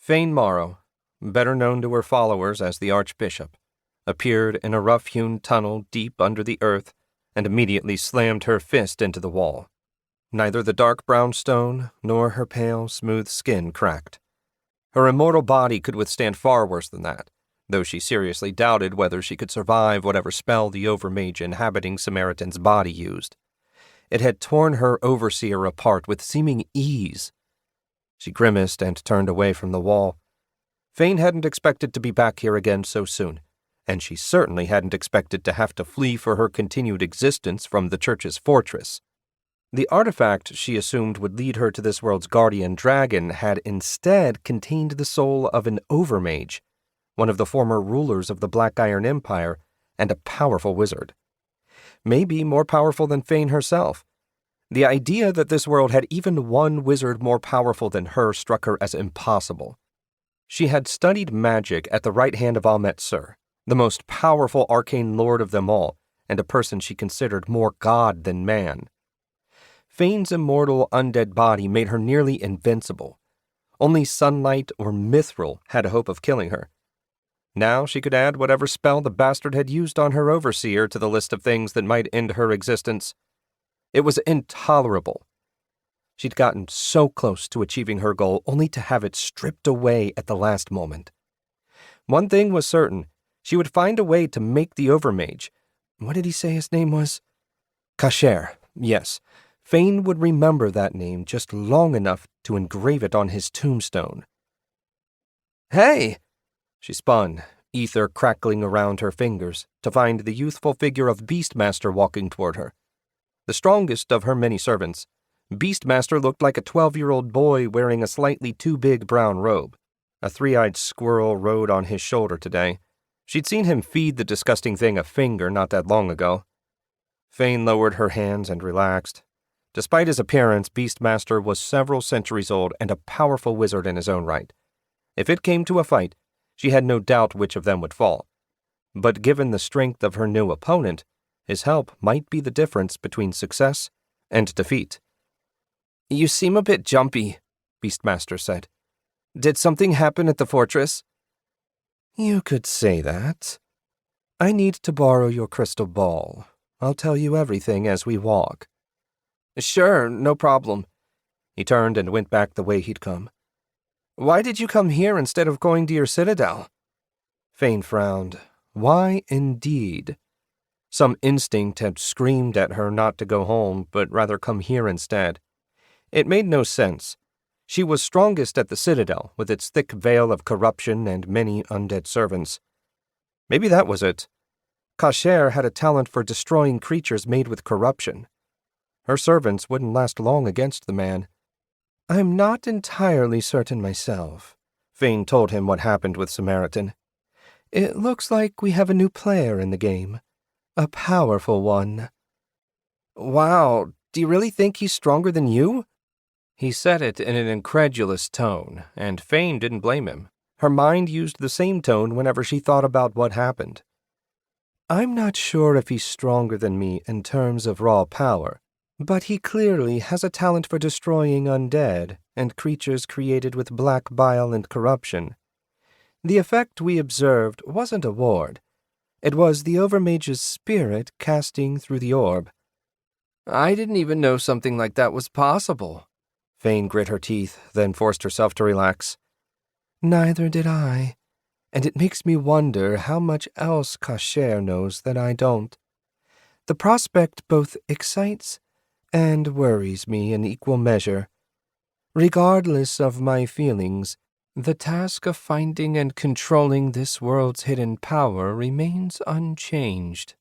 Fane Morrow, better known to her followers as the Archbishop, appeared in a rough-hewn tunnel deep under the earth and immediately slammed her fist into the wall. Neither the dark brown stone nor her pale, smooth skin cracked. Her immortal body could withstand far worse than that, though she seriously doubted whether she could survive whatever spell the Overmage inhabiting Samaritan's body used. It had torn her overseer apart with seeming ease. She grimaced and turned away from the wall. Fane hadn't expected to be back here again so soon, and she certainly hadn't expected to have to flee for her continued existence from the church's fortress. The artifact she assumed would lead her to this world's guardian dragon had instead contained the soul of an Overmage, one of the former rulers of the Black Iron Empire, and a powerful wizard. Maybe more powerful than Fane herself. The idea that this world had even one wizard more powerful than her struck her as impossible. She had studied magic at the right hand of Ahmet Sur, the most powerful arcane lord of them all, and a person she considered more god than man. Fane's immortal undead body made her nearly invincible. Only sunlight or mithril had a hope of killing her. Now she could add whatever spell the bastard had used on her overseer to the list of things that might end her existence. It was intolerable. She'd gotten so close to achieving her goal only to have it stripped away at the last moment. One thing was certain. She would find a way to make the Overmage. What did he say his name was? Kasher, yes. Fane would remember that name just long enough to engrave it on his tombstone. Hey! She spun, ether crackling around her fingers, to find the youthful figure of Beastmaster walking toward her. The strongest of her many servants, Beastmaster looked like a 12-year-old boy wearing a slightly too big brown robe. A three-eyed squirrel rode on his shoulder today. She'd seen him feed the disgusting thing a finger not that long ago. Fane lowered her hands and relaxed. Despite his appearance, Beastmaster was several centuries old and a powerful wizard in his own right. If it came to a fight, she had no doubt which of them would fall. But given the strength of her new opponent, his help might be the difference between success and defeat. "You seem a bit jumpy," Beastmaster said. "Did something happen at the fortress?" "You could say that. I need to borrow your crystal ball. I'll tell you everything as we walk." "Sure, no problem." He turned and went back the way he'd come. "Why did you come here instead of going to your citadel?" Fane frowned. Why indeed? Some instinct had screamed at her not to go home, but rather come here instead. It made no sense. She was strongest at the citadel, with its thick veil of corruption and many undead servants. Maybe that was it. Kasher had a talent for destroying creatures made with corruption. Her servants wouldn't last long against the man. "I'm not entirely certain myself," Fane told him what happened with Samaritan. "It looks like we have a new player in the game. A powerful one." "Wow, do you really think he's stronger than you?" He said it in an incredulous tone, and Fane didn't blame him. Her mind used the same tone whenever she thought about what happened. "I'm not sure if he's stronger than me in terms of raw power, but he clearly has a talent for destroying undead and creatures created with black bile and corruption. The effect we observed wasn't a ward. It was the Overmage's spirit casting through the orb." "I didn't even know something like that was possible." Fane grit her teeth, then forced herself to relax. "Neither did I, and it makes me wonder how much else Kasher knows that I don't. The prospect both excites and worries me in equal measure. Regardless of my feelings, the task of finding and controlling this world's hidden power remains unchanged."